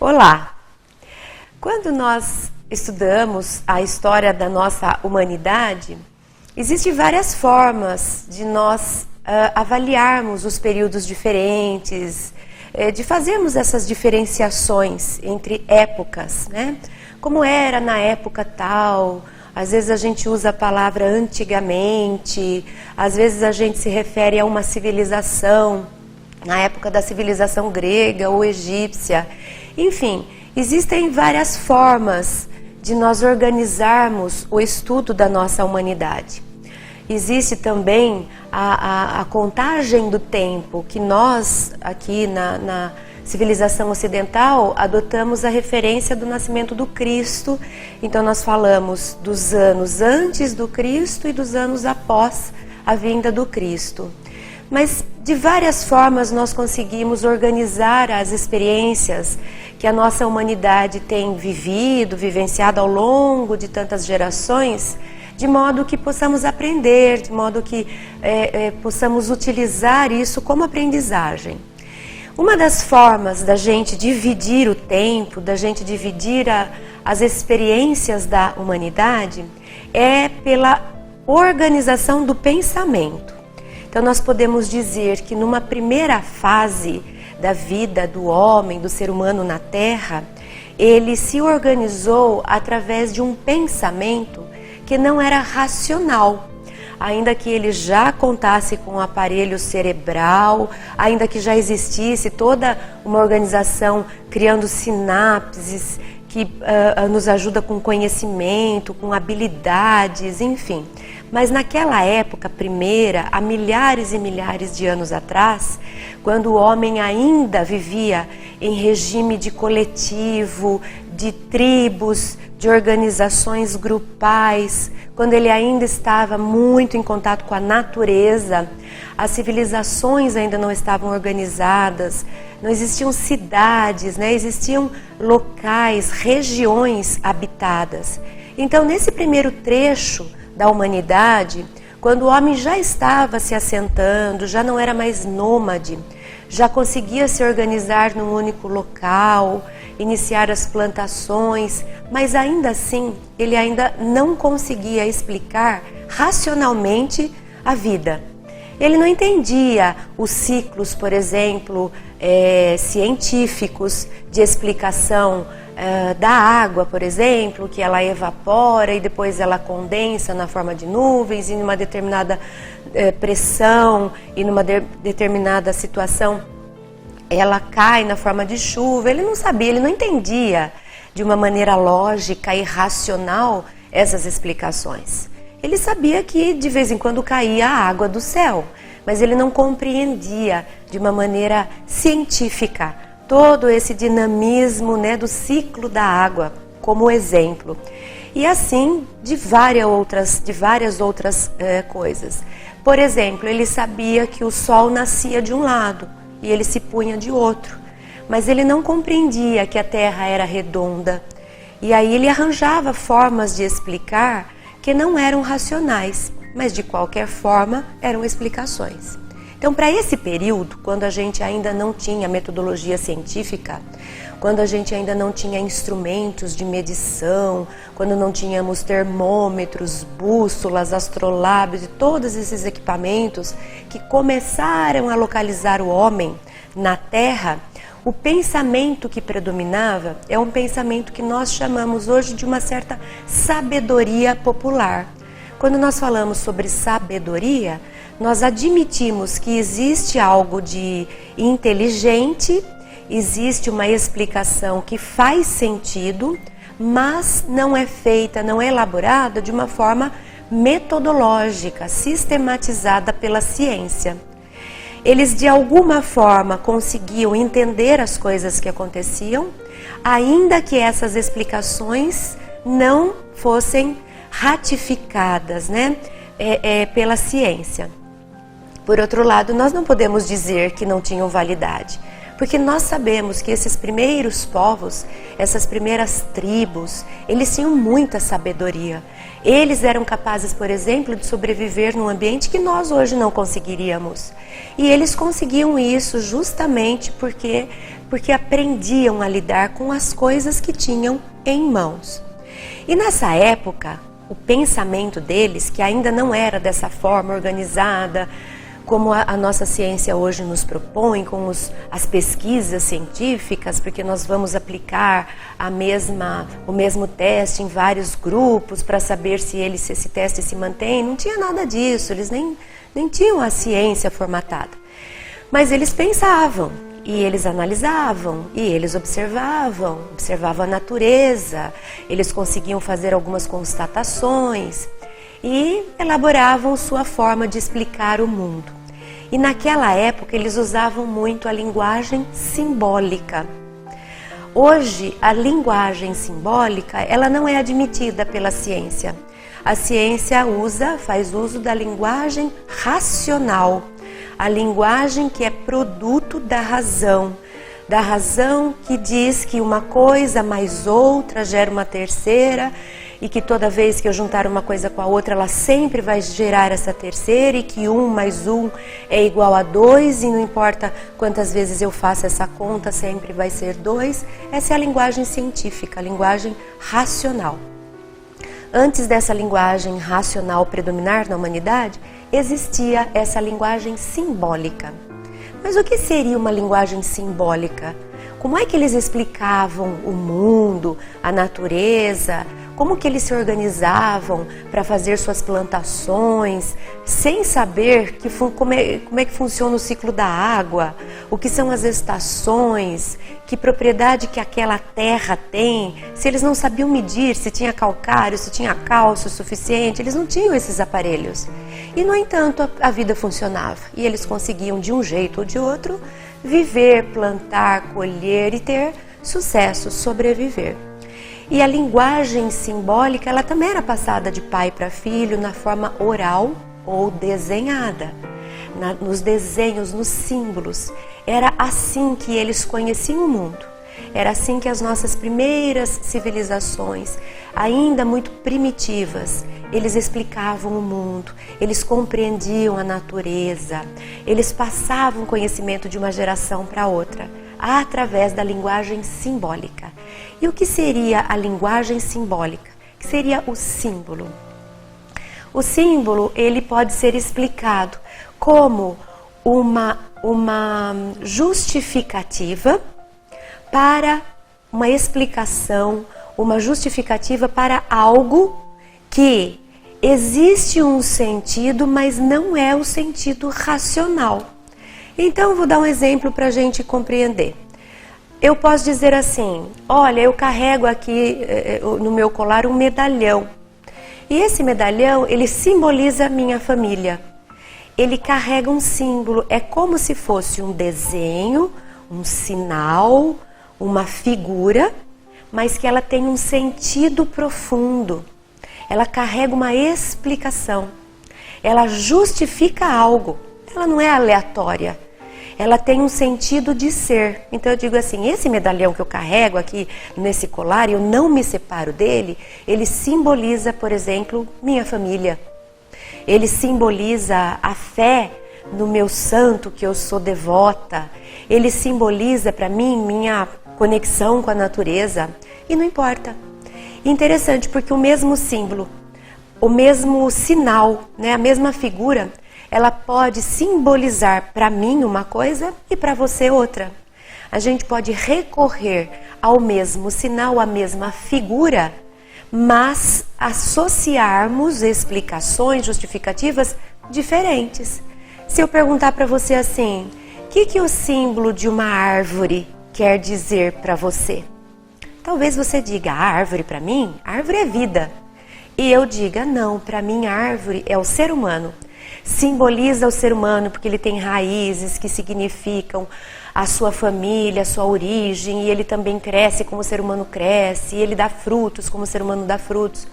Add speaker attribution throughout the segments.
Speaker 1: Olá! Quando nós estudamos a história da nossa humanidade, existem várias formas de nós avaliarmos os períodos diferentes, de fazermos essas diferenciações entre épocas, né? Como era na época tal, às vezes a gente usa a palavra antigamente, às vezes a gente se refere a uma civilização, na época da civilização grega ou egípcia. Enfim, existem várias formas de nós organizarmos o estudo da nossa humanidade. Existe também a contagem do tempo, que nós, aqui na civilização ocidental, adotamos a referência do nascimento do Cristo. Então nós falamos dos anos antes do Cristo e dos anos após a vinda do Cristo. Mas de várias formas nós conseguimos organizar as experiências que a nossa humanidade tem vivenciado ao longo de tantas gerações, de modo que possamos aprender, de modo que possamos utilizar isso como aprendizagem. Uma das formas da gente dividir o tempo, da gente dividir as experiências da humanidade, é pela organização do pensamento. Então nós podemos dizer que numa primeira fase da vida do homem, do ser humano na Terra, ele se organizou através de um pensamento que não era racional, ainda que ele já contasse com o aparelho cerebral, ainda que já existisse toda uma organização criando sinapses que nos ajuda com conhecimento, com habilidades, enfim. Mas naquela época primeira, há milhares e milhares de anos atrás, quando o homem ainda vivia em regime de coletivo, de tribos, de organizações grupais, quando ele ainda estava muito em contato com a natureza, as civilizações ainda não estavam organizadas, não existiam cidades, né? Existiam locais, regiões habitadas. Então, nesse primeiro trecho da humanidade, quando o homem já estava se assentando, já não era mais nômade, já conseguia se organizar num único local, iniciar as plantações, mas ainda assim ele ainda não conseguia explicar racionalmente a vida. Ele não entendia os ciclos, por exemplo, científicos de explicação da água, por exemplo, que ela evapora e depois ela condensa na forma de nuvens e numa determinada pressão e numa determinada situação ela cai na forma de chuva. Ele não sabia, ele não entendia de uma maneira lógica e racional essas explicações. Ele sabia que de vez em quando caía a água do céu, mas ele não compreendia de uma maneira científica todo esse dinamismo, né, do ciclo da água como exemplo. E assim de várias outras coisas. Por exemplo, ele sabia que o sol nascia de um lado e ele se punha de outro, mas ele não compreendia que a Terra era redonda. E aí ele arranjava formas de explicar que não eram racionais, mas de qualquer forma eram explicações. Então, para esse período, quando a gente ainda não tinha metodologia científica, quando a gente ainda não tinha instrumentos de medição, quando não tínhamos termômetros, bússolas, astrolábios e todos esses equipamentos que começaram a localizar o homem na Terra, o pensamento que predominava é um pensamento que nós chamamos hoje de uma certa sabedoria popular. Quando nós falamos sobre sabedoria, nós admitimos que existe algo de inteligente, existe uma explicação que faz sentido, mas não é feita, não é elaborada de uma forma metodológica, sistematizada pela ciência. Eles de alguma forma conseguiam entender as coisas que aconteciam, ainda que essas explicações não fossem ratificadas, né, pela ciência. Por outro lado, nós não podemos dizer que não tinham validade, Porque nós sabemos que esses primeiros povos, essas primeiras tribos, eles tinham muita sabedoria. Eles eram capazes, por exemplo, de sobreviver num ambiente que nós hoje não conseguiríamos. E eles conseguiam isso justamente porque aprendiam a lidar com as coisas que tinham em mãos. E nessa época, o pensamento deles, que ainda não era dessa forma organizada, como a nossa ciência hoje nos propõe, com as pesquisas científicas, porque nós vamos aplicar o mesmo teste em vários grupos para saber se esse teste se mantém. Não tinha nada disso, eles nem tinham a ciência formatada. Mas eles pensavam, e eles analisavam, e eles observavam a natureza, eles conseguiam fazer algumas constatações e elaboravam sua forma de explicar o mundo. E naquela época eles usavam muito a linguagem simbólica. Hoje a linguagem simbólica ela não é admitida pela ciência. A ciência faz uso da linguagem racional, a linguagem que é produto da razão que diz que uma coisa mais outra gera uma terceira, e que toda vez que eu juntar uma coisa com a outra, ela sempre vai gerar essa terceira, e que 1 mais 1 é igual a 2, e não importa quantas vezes eu faça essa conta, sempre vai ser 2. Essa é a linguagem científica, a linguagem racional. Antes dessa linguagem racional predominar na humanidade, existia essa linguagem simbólica. Mas o que seria uma linguagem simbólica? Como é que eles explicavam o mundo, a natureza? Como que eles se organizavam para fazer suas plantações, sem saber como é que funciona o ciclo da água, o que são as estações, que propriedade que aquela terra tem, se eles não sabiam medir, se tinha calcário, se tinha cálcio suficiente, eles não tinham esses aparelhos. E, no entanto, a vida funcionava, e eles conseguiam, de um jeito ou de outro, viver, plantar, colher e ter sucesso, sobreviver. E a linguagem simbólica, ela também era passada de pai para filho na forma oral ou desenhada. Nos desenhos, nos símbolos. Era assim que eles conheciam o mundo. Era assim que as nossas primeiras civilizações, ainda muito primitivas, eles explicavam o mundo, eles compreendiam a natureza, eles passavam conhecimento de uma geração para outra, através da linguagem simbólica. E o que seria a linguagem simbólica? Que seria o símbolo. O símbolo, ele pode ser explicado como uma justificativa para uma explicação, uma justificativa para algo que existe um sentido, mas não é o sentido racional. Então, eu vou dar um exemplo para a gente compreender. Eu posso dizer assim, olha, eu carrego aqui no meu colar um medalhão. E esse medalhão, ele simboliza a minha família. Ele carrega um símbolo, é como se fosse um desenho, um sinal, uma figura, mas que ela tem um sentido profundo. Ela carrega uma explicação. Ela justifica algo. Ela não é aleatória. Ela tem um sentido de ser. Então eu digo assim, esse medalhão que eu carrego aqui nesse colar, e eu não me separo dele, ele simboliza, por exemplo, minha família. Ele simboliza a fé no meu santo, que eu sou devota. Ele simboliza para mim minha conexão com a natureza. E não importa. Interessante, porque o mesmo símbolo, o mesmo sinal, né, a mesma figura, ela pode simbolizar para mim uma coisa e para você outra. A gente pode recorrer ao mesmo sinal, à mesma figura, mas associarmos explicações, justificativas diferentes. Se eu perguntar para você assim, o que o símbolo de uma árvore quer dizer para você? Talvez você diga, a árvore para mim, árvore é vida. E eu diga, não, para mim a árvore é o ser humano. Simboliza o ser humano porque ele tem raízes que significam a sua família, a sua origem, e ele também cresce como o ser humano cresce, e ele dá frutos como o ser humano dá frutos.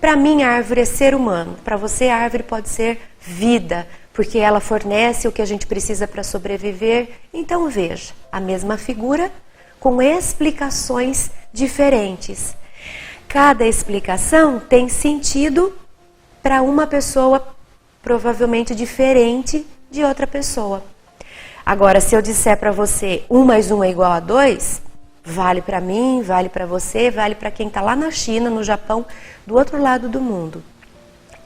Speaker 1: Para mim a árvore é ser humano, para você a árvore pode ser vida, porque ela fornece o que a gente precisa para sobreviver. Então veja, a mesma figura com explicações diferentes. Cada explicação tem sentido para uma pessoa provavelmente diferente de outra pessoa. Agora, se eu disser para você 1 mais 1 é igual a 2, vale para mim, vale para você, vale para quem está lá na China, no Japão, do outro lado do mundo.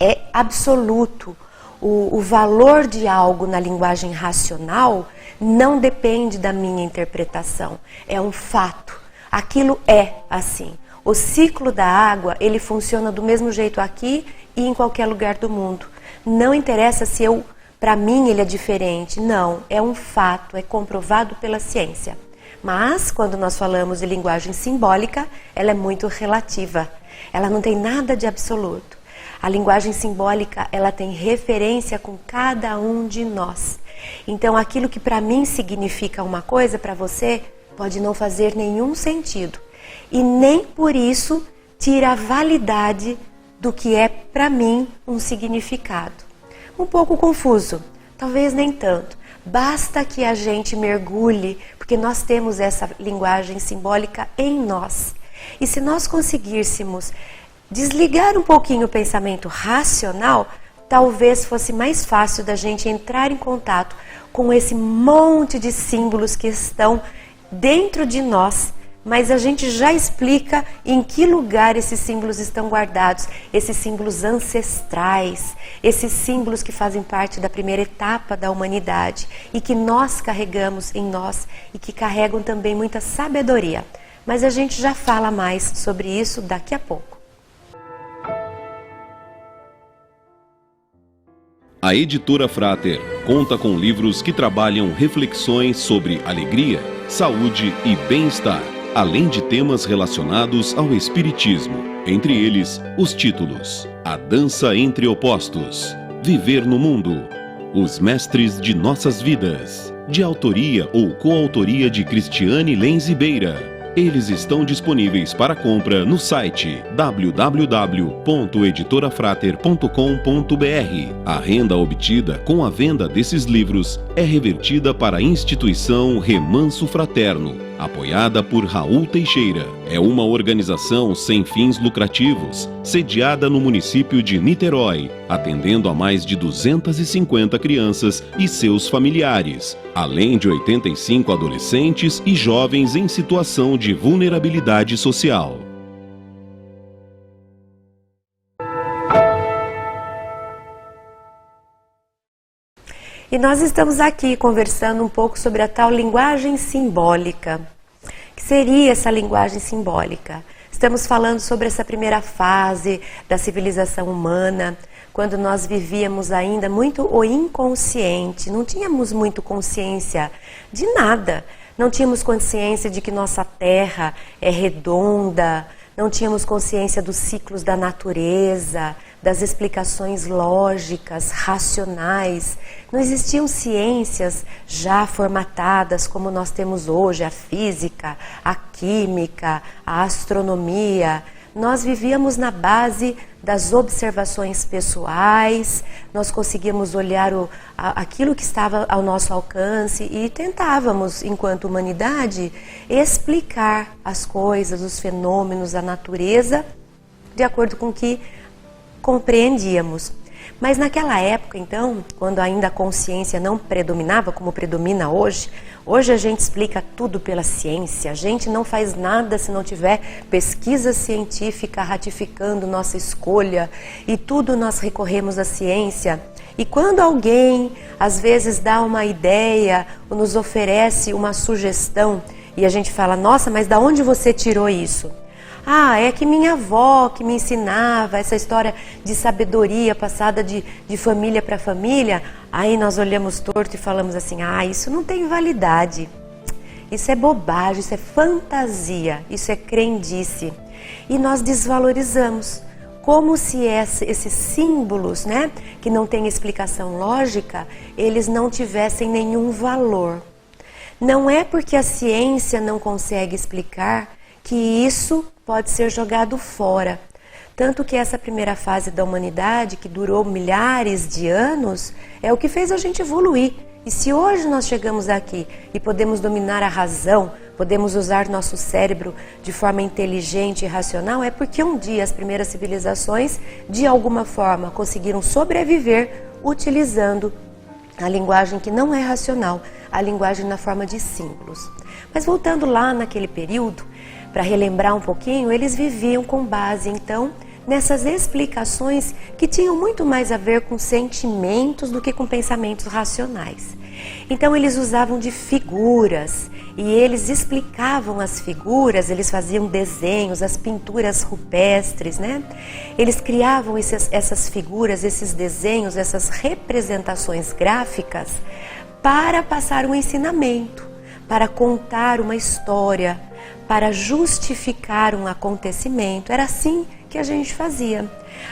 Speaker 1: É absoluto. O valor de algo na linguagem racional não depende da minha interpretação. É um fato. Aquilo é assim. O ciclo da água, ele funciona do mesmo jeito aqui e em qualquer lugar do mundo. Não interessa se para mim ele é diferente. Não, é um fato, é comprovado pela ciência. Mas, quando nós falamos de linguagem simbólica, ela é muito relativa. Ela não tem nada de absoluto. A linguagem simbólica, ela tem referência com cada um de nós. Então, aquilo que para mim significa uma coisa, para você pode não fazer nenhum sentido. E nem por isso tira a validade do que é para mim um significado. Um pouco confuso, talvez nem tanto. Basta que a gente mergulhe, porque nós temos essa linguagem simbólica em nós. E se nós conseguíssemos desligar um pouquinho o pensamento racional, talvez fosse mais fácil da gente entrar em contato com esse monte de símbolos que estão dentro de nós, mas a gente já explica em que lugar esses símbolos estão guardados, esses símbolos ancestrais, esses símbolos que fazem parte da primeira etapa da humanidade e que nós carregamos em nós e que carregam também muita sabedoria. Mas a gente já fala mais sobre isso daqui a pouco.
Speaker 2: A Editora Frater conta com livros que trabalham reflexões sobre alegria, saúde e bem-estar, além de temas relacionados ao espiritismo. Entre eles, os títulos: A Dança entre Opostos, Viver no Mundo, Os Mestres de Nossas Vidas, de autoria ou coautoria de Cristiane Lenz Beira. Eles estão disponíveis para compra no site www.editorafrater.com.br. A renda obtida com a venda desses livros é revertida para a instituição Remanso Fraterno, apoiada por Raul Teixeira. É uma organização sem fins lucrativos, sediada no município de Niterói, atendendo a mais de 250 crianças e seus familiares, além de 85 adolescentes e jovens em situação de vulnerabilidade social.
Speaker 1: E nós estamos aqui conversando um pouco sobre a tal linguagem simbólica. O que seria essa linguagem simbólica? Estamos falando sobre essa primeira fase da civilização humana, quando nós vivíamos ainda muito o inconsciente, não tínhamos muito consciência de nada. Não tínhamos consciência de que nossa Terra é redonda, não tínhamos consciência dos ciclos da natureza, das explicações lógicas, racionais. Não existiam ciências já formatadas como nós temos hoje, a física, a química, a astronomia. Nós vivíamos na base das observações pessoais, nós conseguíamos olhar aquilo que estava ao nosso alcance e tentávamos, enquanto humanidade, explicar as coisas, os fenômenos, a natureza, de acordo com o que compreendíamos. Mas naquela época, então, quando ainda a consciência não predominava como predomina hoje, hoje a gente explica tudo pela ciência, a gente não faz nada se não tiver pesquisa científica ratificando nossa escolha e tudo nós recorremos à ciência. E quando alguém, às vezes, dá uma ideia ou nos oferece uma sugestão e a gente fala, nossa, mas da onde você tirou isso? Ah, é que minha avó que me ensinava essa história de sabedoria passada de família para família. Aí nós olhamos torto e falamos assim, ah, isso não tem validade. Isso é bobagem, isso é fantasia, isso é crendice. E nós desvalorizamos, como se esses símbolos, né, que não têm explicação lógica, eles não tivessem nenhum valor. Não é porque a ciência não consegue explicar que isso pode ser jogado fora. Tanto que essa primeira fase da humanidade, que durou milhares de anos, é o que fez a gente evoluir. E se hoje nós chegamos aqui e podemos dominar a razão, podemos usar nosso cérebro de forma inteligente e racional, é porque um dia as primeiras civilizações, de alguma forma, conseguiram sobreviver utilizando a linguagem que não é racional, a linguagem na forma de símbolos. Mas voltando lá naquele período, para relembrar um pouquinho, eles viviam com base, então, nessas explicações que tinham muito mais a ver com sentimentos do que com pensamentos racionais. Então eles usavam de figuras e eles explicavam as figuras, eles faziam desenhos, as pinturas rupestres, né? Eles criavam essas figuras, esses desenhos, essas representações gráficas para passar um ensinamento, para contar uma história, para justificar um acontecimento. Era assim que a gente fazia.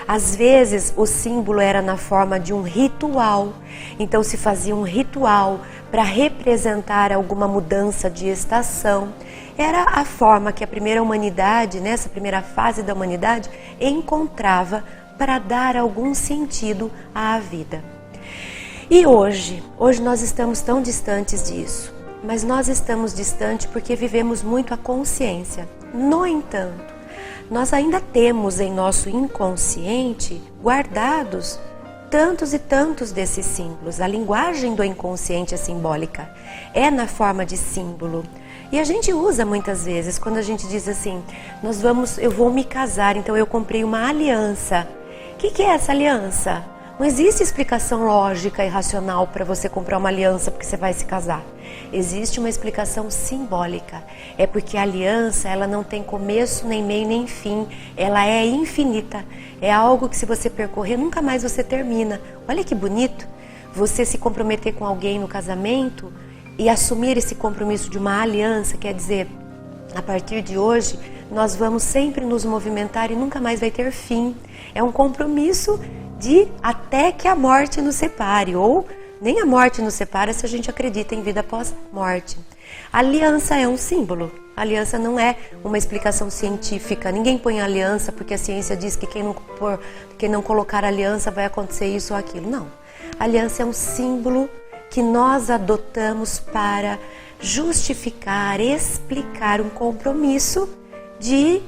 Speaker 1: Às vezes o símbolo era na forma de um ritual, então se fazia um ritual para representar alguma mudança de estação. Era a forma que a primeira humanidade, nessa primeira fase da humanidade, encontrava para dar algum sentido à vida. E hoje nós estamos tão distantes disso, mas nós estamos distantes porque vivemos muito a consciência. No entanto, nós ainda temos em nosso inconsciente guardados tantos e tantos desses símbolos. A linguagem do inconsciente é simbólica, é na forma de símbolo. E a gente usa muitas vezes quando a gente diz assim, eu vou me casar, então eu comprei uma aliança. O que é essa aliança? Não existe explicação lógica e racional para você comprar uma aliança porque você vai se casar. Existe uma explicação simbólica. É porque a aliança, ela não tem começo, nem meio, nem fim. Ela é infinita. É algo que se você percorrer, nunca mais você termina. Olha que bonito. Você se comprometer com alguém no casamento e assumir esse compromisso de uma aliança, quer dizer, a partir de hoje, nós vamos sempre nos movimentar e nunca mais vai ter fim. É um compromisso de até que a morte nos separe, ou nem a morte nos separa se a gente acredita em vida após morte. A aliança é um símbolo. A aliança não é uma explicação científica. Ninguém põe aliança porque a ciência diz que quem não colocar aliança vai acontecer isso ou aquilo. Não. A aliança é um símbolo que nós adotamos para justificar, explicar um compromisso de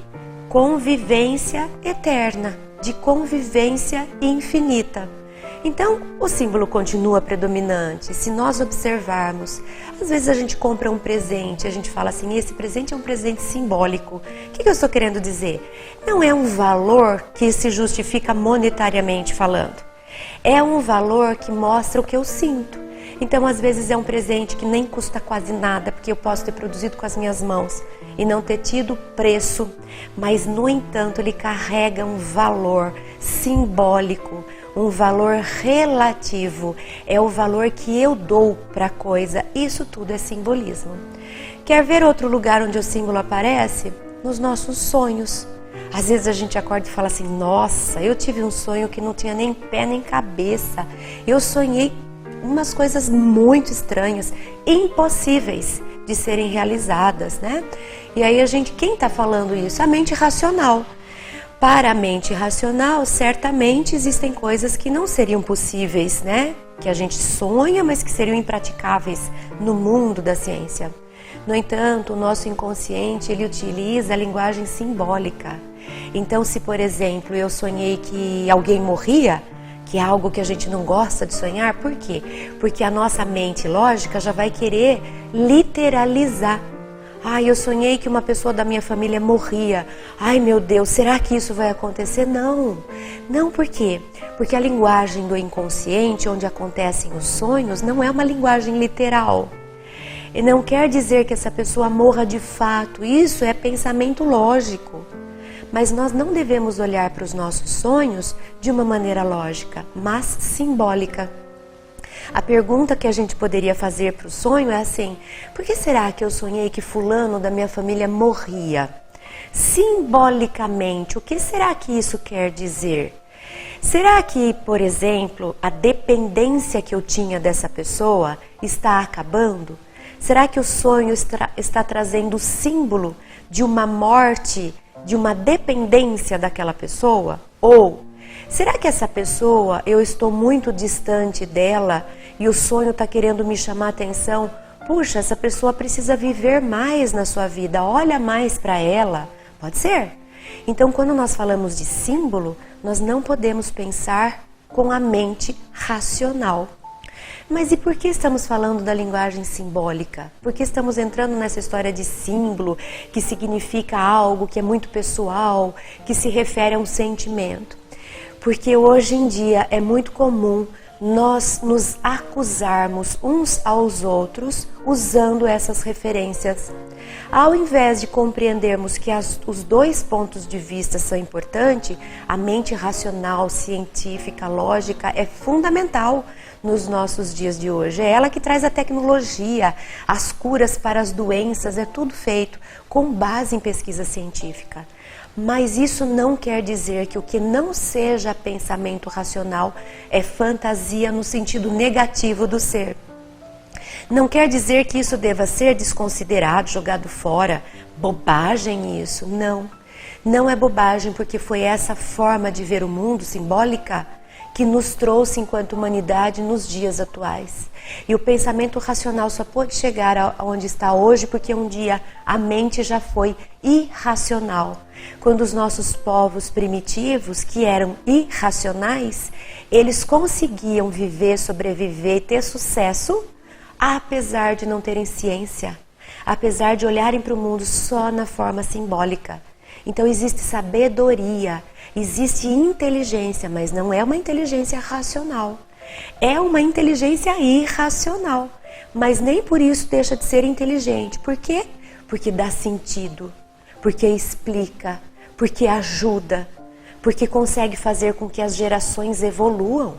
Speaker 1: convivência eterna, de convivência infinita. Então, o símbolo continua predominante. Se nós observarmos, às vezes a gente compra um presente, a gente fala assim, esse presente é um presente simbólico. O que eu estou querendo dizer? Não é um valor que se justifica monetariamente falando. É um valor que mostra o que eu sinto. Então, às vezes é um presente que nem custa quase nada, porque eu posso ter produzido com as minhas mãos e não ter tido preço, mas, no entanto, ele carrega um valor simbólico, um valor relativo. É o valor que eu dou para a coisa. Isso tudo é simbolismo. Quer ver outro lugar onde o símbolo aparece? Nos nossos sonhos. Às vezes a gente acorda e fala assim, nossa, eu tive um sonho que não tinha nem pé nem cabeça. Eu sonhei umas coisas muito estranhas, impossíveis de serem realizadas, né? E aí quem está falando isso? A mente racional. Para a mente racional, certamente existem coisas que não seriam possíveis, né? Que a gente sonha, mas que seriam impraticáveis no mundo da ciência. No entanto, o nosso inconsciente, ele utiliza a linguagem simbólica. Então, se, por exemplo, eu sonhei que alguém morria, que é algo que a gente não gosta de sonhar, por quê? Porque a nossa mente lógica já vai querer literalizar. Ai, eu sonhei que uma pessoa da minha família morria. Ai, meu Deus, será que isso vai acontecer? Não. Não, por quê? Porque a linguagem do inconsciente, onde acontecem os sonhos, não é uma linguagem literal. E não quer dizer que essa pessoa morra de fato. Isso é pensamento lógico. Mas nós não devemos olhar para os nossos sonhos de uma maneira lógica, mas simbólica. A pergunta que a gente poderia fazer para o sonho é assim, por que será que eu sonhei que fulano da minha família morria? Simbolicamente, o que será que isso quer dizer? Será que, por exemplo, a dependência que eu tinha dessa pessoa está acabando? Será que o sonho está trazendo o símbolo de uma morte de uma dependência daquela pessoa? Ou será que essa pessoa, eu estou muito distante dela e o sonho está querendo me chamar a atenção? Puxa, essa pessoa precisa viver mais na sua vida, olha mais para ela. Pode ser. Então, quando nós falamos de símbolo, nós não podemos pensar com a mente racional. Mas e por que estamos falando da linguagem simbólica? Por que estamos entrando nessa história de símbolo, que significa algo que é muito pessoal, que se refere a um sentimento? Porque hoje em dia é muito comum nós nos acusarmos uns aos outros usando essas referências. Ao invés de compreendermos que os dois pontos de vista são importantes, a mente racional, científica, lógica é fundamental nos nossos dias de hoje. É ela que traz a tecnologia, as curas para as doenças, é tudo feito com base em pesquisa científica. Mas isso não quer dizer que o que não seja pensamento racional é fantasia no sentido negativo do ser. Não quer dizer que isso deva ser desconsiderado, jogado fora. Bobagem isso. Não. Não é bobagem, porque foi essa forma de ver o mundo simbólica que nos trouxe enquanto humanidade nos dias atuais. E o pensamento racional só pode chegar aonde está hoje porque um dia a mente já foi irracional. Quando os nossos povos primitivos, que eram irracionais, eles conseguiam viver, sobreviver e ter sucesso, apesar de não terem ciência, apesar de olharem para o mundo só na forma simbólica. Então existe sabedoria, existe inteligência, mas não é uma inteligência racional. É uma inteligência irracional, mas nem por isso deixa de ser inteligente. Por quê? Porque dá sentido, porque explica, porque ajuda, porque consegue fazer com que as gerações evoluam.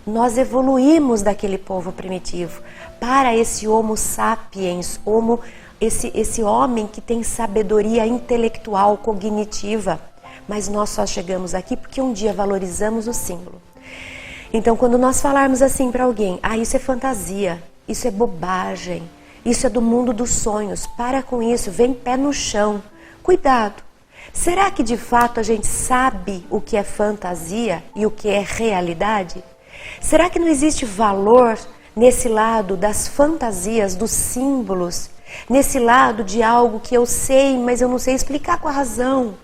Speaker 1: Nós evoluímos daquele povo primitivo para esse Homo sapiens, esse homem que tem sabedoria intelectual, cognitiva. Mas nós só chegamos aqui porque um dia valorizamos o símbolo. Então, quando nós falarmos assim para alguém, isso é fantasia, isso é bobagem, isso é do mundo dos sonhos, para com isso, vem pé no chão. Cuidado! Será que de fato a gente sabe o que é fantasia e o que é realidade? Será que não existe valor nesse lado das fantasias, dos símbolos, nesse lado de algo que eu sei, mas eu não sei explicar com a razão,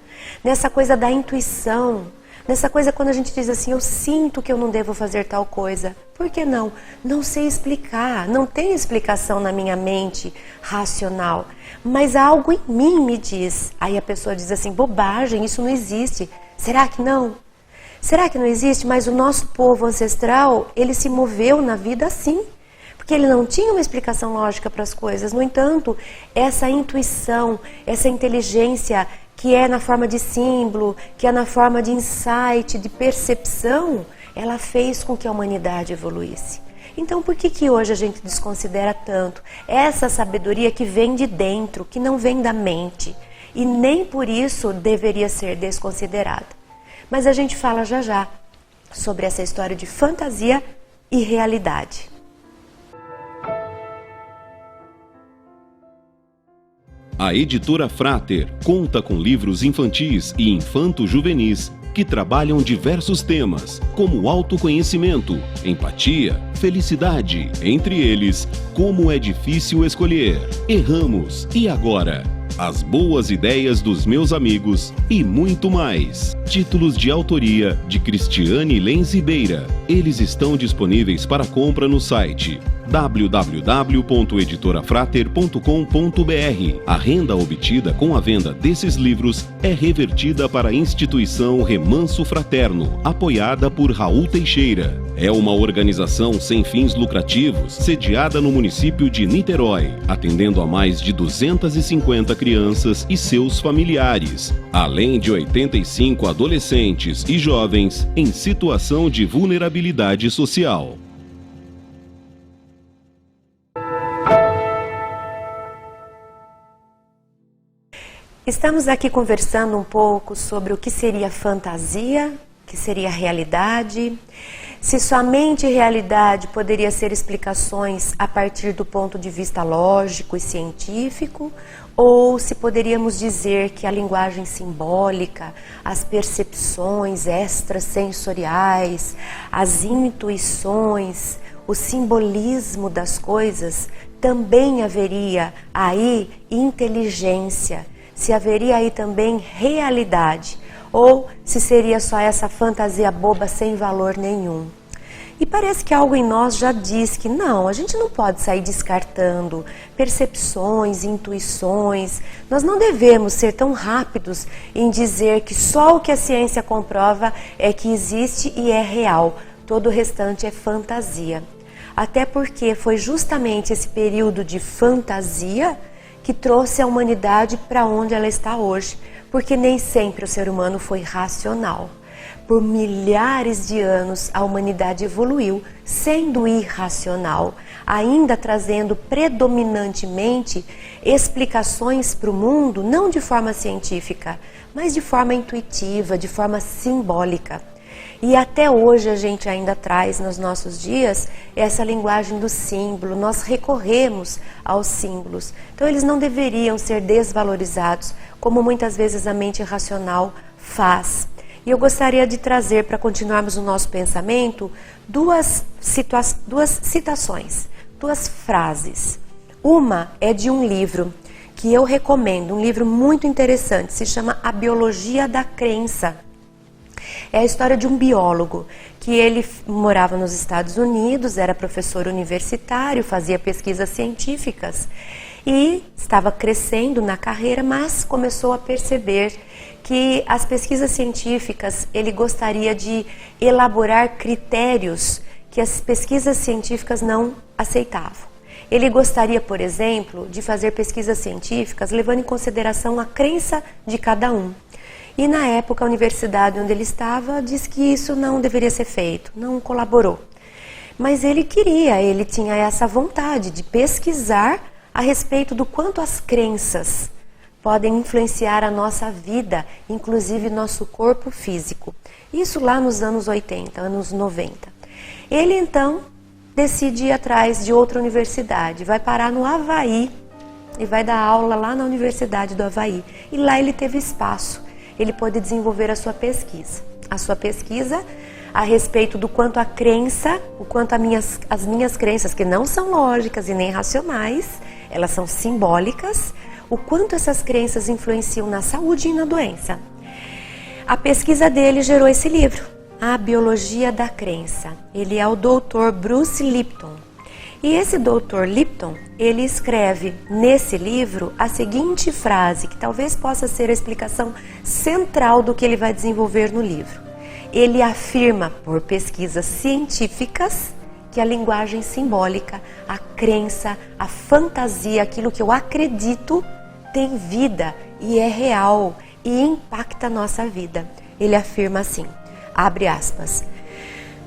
Speaker 1: nessa coisa da intuição, nessa coisa quando a gente diz assim, eu sinto que eu não devo fazer tal coisa. Por que não? Não sei explicar, não tem explicação na minha mente racional, mas algo em mim me diz. Aí a pessoa diz assim, bobagem, isso não existe. Será que não? Será que não existe? Mas o nosso povo ancestral, ele se moveu na vida assim, porque ele não tinha uma explicação lógica para as coisas. No entanto, essa intuição, essa inteligência que é na forma de símbolo, que é na forma de insight, de percepção, ela fez com que a humanidade evoluísse. Então, por que hoje a gente desconsidera tanto essa sabedoria que vem de dentro, que não vem da mente, e nem por isso deveria ser desconsiderada? Mas a gente fala já já sobre essa história de fantasia e realidade.
Speaker 2: A editora Frater conta com livros infantis e infanto-juvenis que trabalham diversos temas, como autoconhecimento, empatia, felicidade, entre eles, como é difícil escolher, erramos, e agora? As boas ideias dos meus amigos e muito mais. Títulos de autoria de Cristiane Lenz Ribeira. Eles estão disponíveis para compra no site www.editorafrater.com.br. A renda obtida com a venda desses livros é revertida para a instituição Remanso Fraterno, apoiada por Raul Teixeira. É uma organização sem fins lucrativos, sediada no município de Niterói, atendendo a mais de 250 crianças e seus familiares, além de 85 adolescentes e jovens em situação de vulnerabilidade social.
Speaker 1: Estamos aqui conversando um pouco sobre o que seria fantasia, o que seria realidade. Se somente realidade poderia ser explicações a partir do ponto de vista lógico e científico, ou se poderíamos dizer que a linguagem simbólica, as percepções extrasensoriais, as intuições, o simbolismo das coisas, também haveria aí inteligência, se haveria aí também realidade, ou se seria só essa fantasia boba sem valor nenhum. E parece que algo em nós já diz que não, a gente não pode sair descartando percepções, intuições. Nós não devemos ser tão rápidos em dizer que só o que a ciência comprova é que existe e é real. Todo o restante é fantasia. Até porque foi justamente esse período de fantasia que trouxe a humanidade para onde ela está hoje. Porque nem sempre o ser humano foi racional. Por milhares de anos, a humanidade evoluiu sendo irracional, ainda trazendo predominantemente explicações para o mundo, não de forma científica, mas de forma intuitiva, de forma simbólica. E até hoje a gente ainda traz nos nossos dias essa linguagem do símbolo, nós recorremos aos símbolos. Então eles não deveriam ser desvalorizados, como muitas vezes a mente racional faz. E eu gostaria de trazer, para continuarmos o nosso pensamento, duas citações, duas frases. Uma é de um livro que eu recomendo, um livro muito interessante, se chama A Biologia da Crença. É a história de um biólogo que ele morava nos Estados Unidos, era professor universitário, fazia pesquisas científicas e estava crescendo na carreira, mas começou a perceber que as pesquisas científicas, ele gostaria de elaborar critérios que as pesquisas científicas não aceitavam. Ele gostaria, por exemplo, de fazer pesquisas científicas levando em consideração a crença de cada um. E na época a universidade onde ele estava disse que isso não deveria ser feito, não colaborou. Mas ele queria, ele tinha essa vontade de pesquisar a respeito do quanto as crenças podem influenciar a nossa vida, inclusive nosso corpo físico. Isso lá nos anos 80, anos 90. Ele então decide ir atrás de outra universidade, vai parar no Havaí e vai dar aula lá na Universidade do Havaí. E lá ele teve espaço, ele pôde desenvolver a sua pesquisa. A sua pesquisa a respeito do quanto a crença, o quanto as minhas crenças, que não são lógicas e nem racionais, elas são simbólicas, o quanto essas crenças influenciam na saúde e na doença. A pesquisa dele gerou esse livro, A Biologia da Crença. Ele é o Dr. Bruce Lipton. E esse Dr. Lipton, ele escreve nesse livro a seguinte frase, que talvez possa ser a explicação central do que ele vai desenvolver no livro. Ele afirma, por pesquisas científicas, que a linguagem simbólica, a crença, a fantasia, aquilo que eu acredito, tem vida e é real e impacta a nossa vida. Ele afirma assim, abre aspas,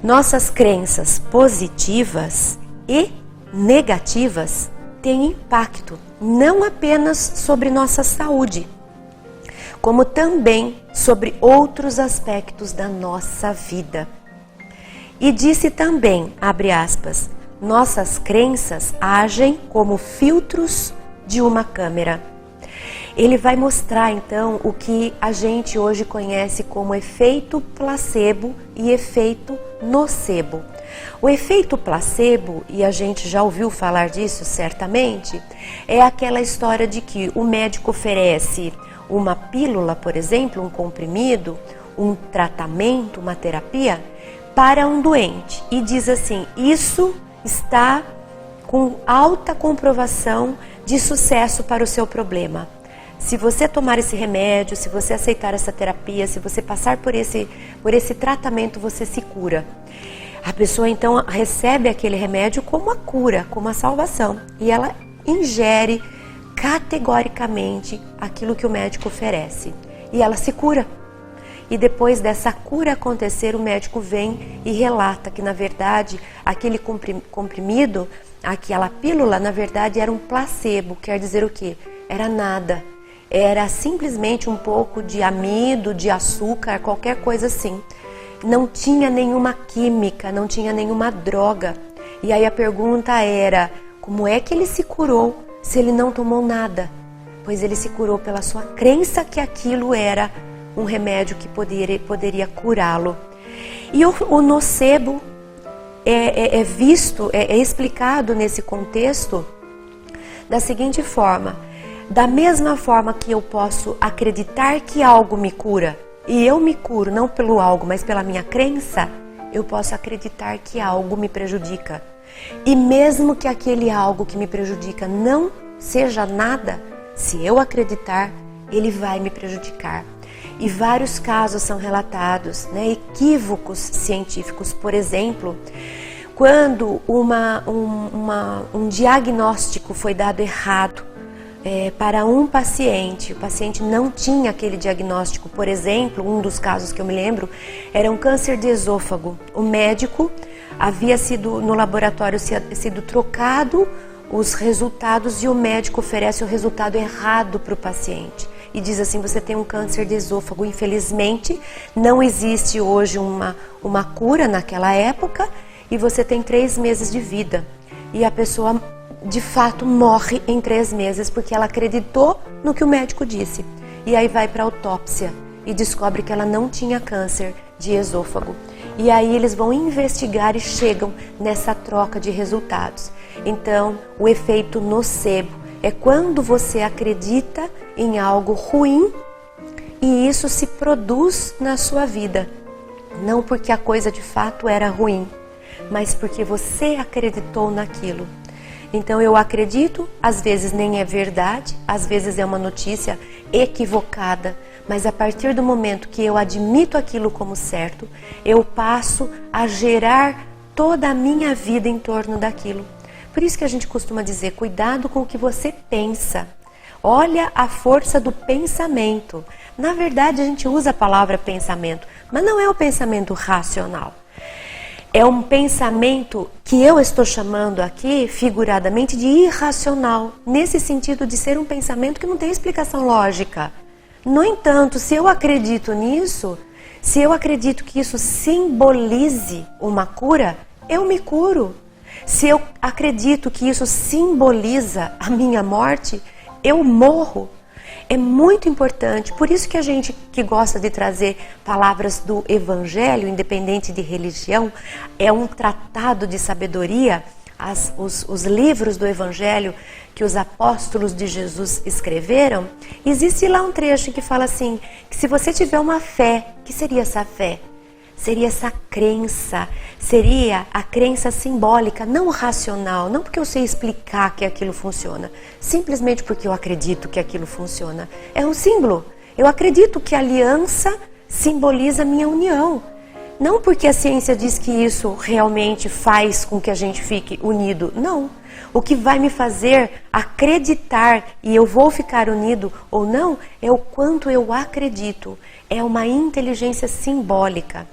Speaker 1: nossas crenças positivas e negativas têm impacto não apenas sobre nossa saúde, como também sobre outros aspectos da nossa vida. E disse também, abre aspas, nossas crenças agem como filtros de uma câmera. Ele vai mostrar então o que a gente hoje conhece como efeito placebo e efeito nocebo. O efeito placebo, e a gente já ouviu falar disso certamente, é aquela história de que o médico oferece uma pílula, por exemplo, um comprimido, um tratamento, uma terapia, para um doente e diz assim, isso está com alta comprovação de sucesso para o seu problema. Se você tomar esse remédio, se você aceitar essa terapia, se você passar por esse tratamento, você se cura. A pessoa então recebe aquele remédio como a cura, como a salvação. E ela ingere categoricamente aquilo que o médico oferece. E ela se cura. E depois dessa cura acontecer, o médico vem e relata que, na verdade, aquele comprimido, aquela pílula, na verdade, era um placebo. Quer dizer o quê? Era nada. Era simplesmente um pouco de amido, de açúcar, qualquer coisa assim. não tinha nenhuma química, não tinha nenhuma droga. E aí a pergunta era, como é que ele se curou se ele não tomou nada? Pois ele se curou pela sua crença que aquilo era um remédio que poderia curá-lo. E o nocebo é explicado nesse contexto da seguinte forma: da mesma forma que eu posso acreditar que algo me cura, e eu me curo não pelo algo, mas pela minha crença, eu posso acreditar que algo me prejudica. E mesmo que aquele algo que me prejudica não seja nada, se eu acreditar, ele vai me prejudicar. E vários casos são relatados, né? Equívocos científicos, por exemplo, quando um diagnóstico foi dado errado para um paciente, o paciente não tinha aquele diagnóstico. Por exemplo, um dos casos que eu me lembro era um câncer de esôfago. O médico havia sido, no laboratório, sido trocado os resultados e o médico oferece o resultado errado para o paciente. E diz assim, você tem um câncer de esôfago. Infelizmente, não existe hoje uma cura naquela época e você tem 3 meses de vida. E a pessoa, de fato, morre em 3 meses porque ela acreditou no que o médico disse. E aí vai para a autópsia e descobre que ela não tinha câncer de esôfago. E aí eles vão investigar e chegam nessa troca de resultados. Então, o efeito nocebo é quando você acredita em algo ruim e isso se produz na sua vida. Não porque a coisa de fato era ruim, mas porque você acreditou naquilo. Então eu acredito, às vezes nem é verdade, às vezes é uma notícia equivocada, mas a partir do momento que eu admito aquilo como certo, eu passo a gerar toda a minha vida em torno daquilo. Por isso que a gente costuma dizer, cuidado com o que você pensa. Olha a força do pensamento. Na verdade, a gente usa a palavra pensamento, mas não é o pensamento racional. É um pensamento que eu estou chamando aqui, figuradamente, de irracional, nesse sentido de ser um pensamento que não tem explicação lógica. No entanto, se eu acredito nisso, se eu acredito que isso simbolize uma cura, eu me curo. Se eu acredito que isso simboliza a minha morte, eu morro. É muito importante, por isso que a gente que gosta de trazer palavras do Evangelho, independente de religião, é um tratado de sabedoria. Os livros do Evangelho que os apóstolos de Jesus escreveram, existe lá um trecho que fala assim, que se você tiver uma fé, que seria essa fé? Seria essa crença, seria a crença simbólica, não racional, não porque eu sei explicar que aquilo funciona, simplesmente porque eu acredito que aquilo funciona. É um símbolo, eu acredito que a aliança simboliza a minha união. Não porque a ciência diz que isso realmente faz com que a gente fique unido, não. O que vai me fazer acreditar e eu vou ficar unido ou não é o quanto eu acredito, é uma inteligência simbólica.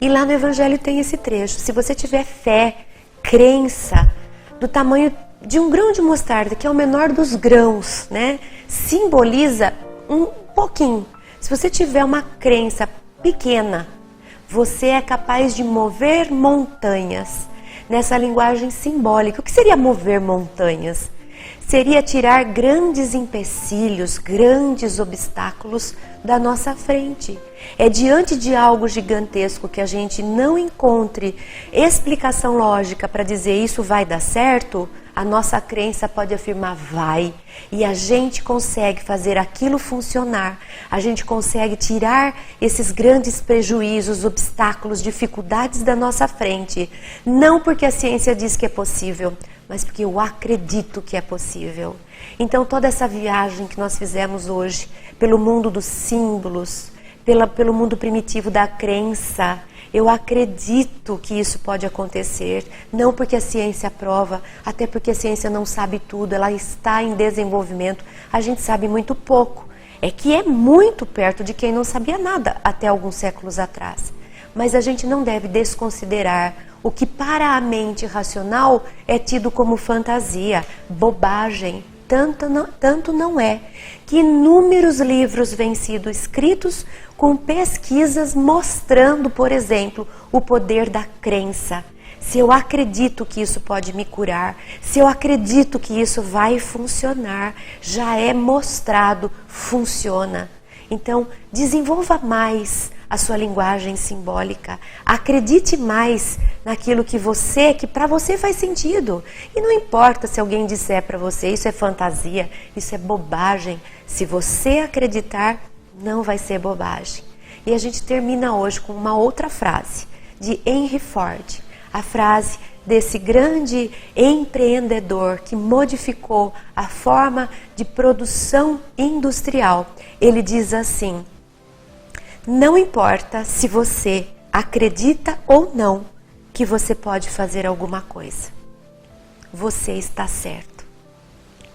Speaker 1: E lá no Evangelho tem esse trecho, se você tiver fé, crença, do tamanho de um grão de mostarda, que é o menor dos grãos, né? Simboliza um pouquinho. Se você tiver uma crença pequena, você é capaz de mover montanhas. Nessa linguagem simbólica, o que seria mover montanhas? Seria tirar grandes empecilhos, grandes obstáculos da nossa frente. É diante de algo gigantesco que a gente não encontre explicação lógica para dizer isso vai dar certo, a nossa crença pode afirmar vai. E a gente consegue fazer aquilo funcionar. A gente consegue tirar esses grandes prejuízos, obstáculos, dificuldades da nossa frente. Não porque a ciência diz que é possível, mas porque eu acredito que é possível. Então toda essa viagem que nós fizemos hoje, pelo mundo dos símbolos, pelo mundo primitivo da crença, eu acredito que isso pode acontecer, não porque a ciência prova, até porque a ciência não sabe tudo, ela está em desenvolvimento, a gente sabe muito pouco. É que é muito perto de quem não sabia nada até alguns séculos atrás. Mas a gente não deve desconsiderar o que para a mente racional é tido como fantasia, bobagem. tanto não é que inúmeros livros vêm sido escritos com pesquisas mostrando, por exemplo, o poder da crença. Se eu acredito que isso pode me curar, se eu acredito que isso vai funcionar, já é mostrado, funciona. Então, desenvolva mais a sua linguagem simbólica. Acredite mais naquilo que para você faz sentido. E não importa se alguém disser para você, isso é fantasia, isso é bobagem. Se você acreditar, não vai ser bobagem. E a gente termina hoje com uma outra frase de Henry Ford. A frase desse grande empreendedor que modificou a forma de produção industrial. Ele diz assim: não importa se você acredita ou não que você pode fazer alguma coisa. Você está certo.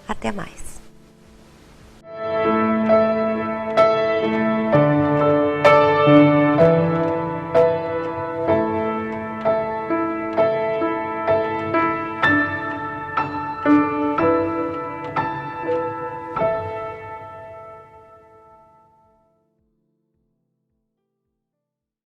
Speaker 1: Até mais.